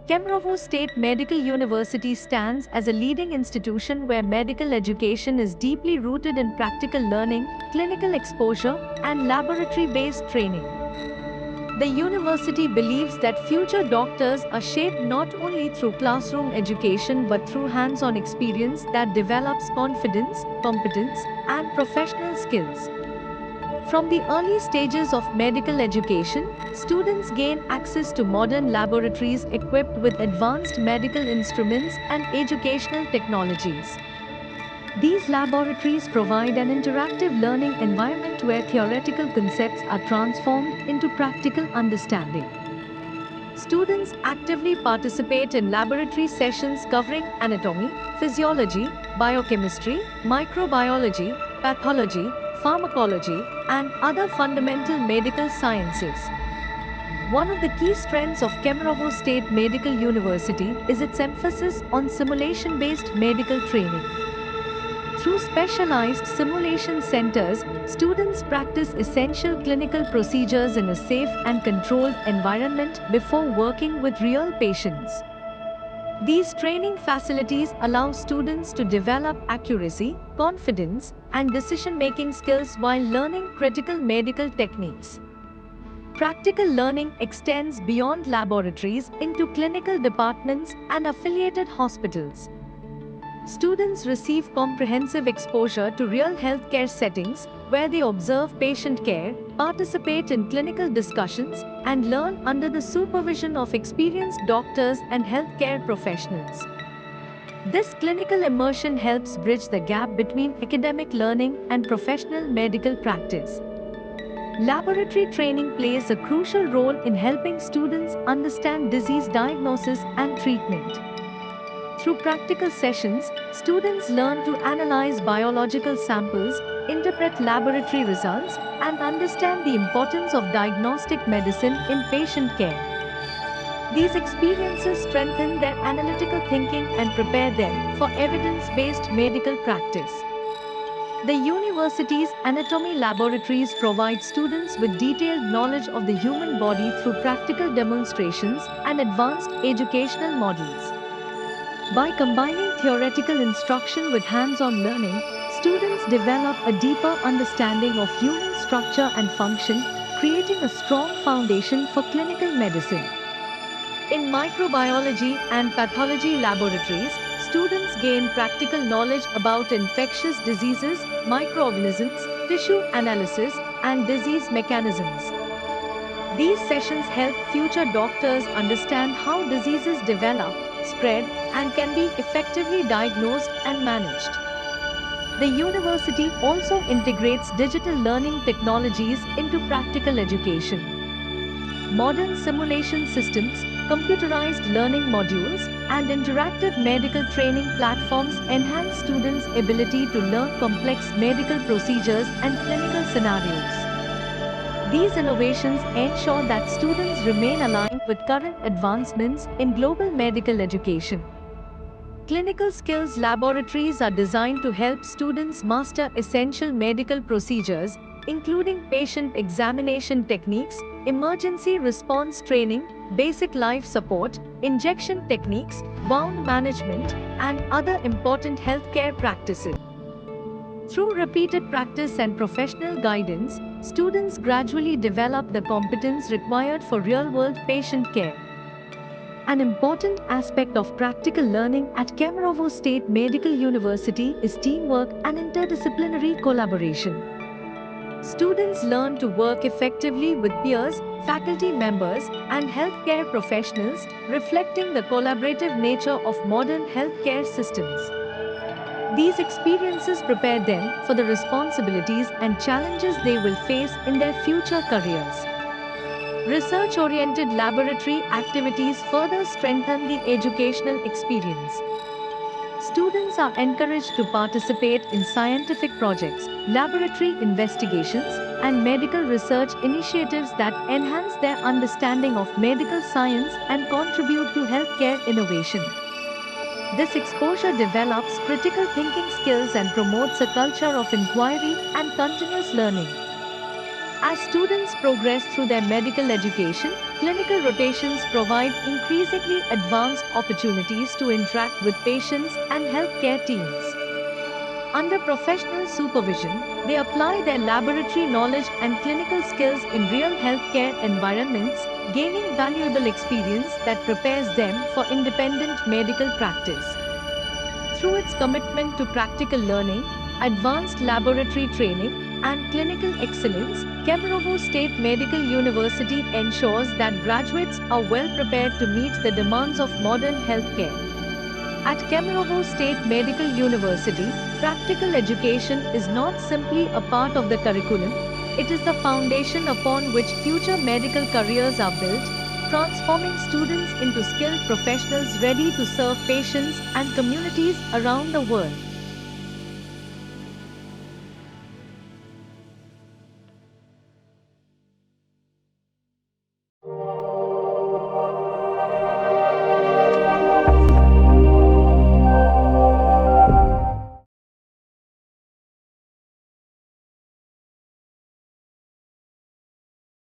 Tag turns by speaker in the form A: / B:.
A: Kemerovo State Medical University stands as a leading institution where medical education is deeply rooted in practical learning, clinical exposure, and laboratory-based training. The university believes that future doctors are shaped not only through classroom education but through hands-on experience that develops confidence, competence, and professional skills. From the early stages of medical education, students gain access to modern laboratories equipped with advanced medical instruments and educational technologies. These laboratories provide an interactive learning environment where theoretical concepts are transformed into practical understanding. Students actively participate in laboratory sessions covering anatomy, physiology, biochemistry, microbiology, pathology, pharmacology, and other fundamental medical sciences. One of the key strengths of Kemerovo State Medical University is its emphasis on simulation-based medical training. Through specialized simulation centers, students practice essential clinical procedures in a safe and controlled environment before working with real patients. These training facilities allow students to develop accuracy, confidence, and decision-making skills while learning critical medical techniques. Practical learning extends beyond laboratories into clinical departments and affiliated hospitals. Students receive comprehensive exposure to real healthcare settings where they observe patient care, participate in clinical discussions, and learn under the supervision of experienced doctors and healthcare professionals. This clinical immersion helps bridge the gap between academic learning and professional medical practice. Laboratory training plays a crucial role in helping students understand disease diagnosis and treatment. Through practical sessions, students learn to analyze biological samples, interpret laboratory results, and understand the importance of diagnostic medicine in patient care. These experiences strengthen their analytical thinking and prepare them for evidence-based medical practice. The university's anatomy laboratories provide students with detailed knowledge of the human body through practical demonstrations and advanced educational models. By combining theoretical instruction with hands-on learning, students develop a deeper understanding of human structure and function, creating a strong foundation for clinical medicine. In microbiology and pathology laboratories, students gain practical knowledge about infectious diseases, microorganisms, tissue analysis, and disease mechanisms. These sessions help future doctors understand how diseases develop, spread, and can be effectively diagnosed and managed. The university also integrates digital learning technologies into practical education. Modern simulation systems, computerized learning modules, and interactive medical training platforms enhance students' ability to learn complex medical procedures and clinical scenarios. These innovations ensure that students remain aligned with current advancements in global medical education. Clinical skills laboratories are designed to help students master essential medical procedures, including patient examination techniques, emergency response training, basic life support, injection techniques, wound management, and other important healthcare practices. Through repeated practice and professional guidance, students gradually develop the competence required for real-world patient care. An important aspect of practical learning at Kemerovo State Medical University is teamwork and interdisciplinary collaboration. Students learn to work effectively with peers, faculty members, and healthcare professionals, reflecting the collaborative nature of modern healthcare systems. These experiences prepare them for the responsibilities and challenges they will face in their future careers. Research-oriented laboratory activities further strengthen the educational experience. Students are encouraged to participate in scientific projects, laboratory investigations, and medical research initiatives that enhance their understanding of medical science and contribute to healthcare innovation. This exposure develops critical thinking skills and promotes a culture of inquiry and continuous learning. As students progress through their medical education, clinical rotations provide increasingly advanced opportunities to interact with patients and healthcare teams. Under professional supervision, they apply their laboratory knowledge and clinical skills in real healthcare environments, gaining valuable experience that prepares them for independent medical practice. Through its commitment to practical learning, advanced laboratory training, and clinical excellence, Kemerovo State Medical University ensures that graduates are well prepared to meet the demands of modern healthcare. At Kemerovo State Medical University, practical education is not simply a part of the curriculum, it is the foundation upon which future medical careers are built, transforming students into skilled professionals ready to serve patients and communities around the world.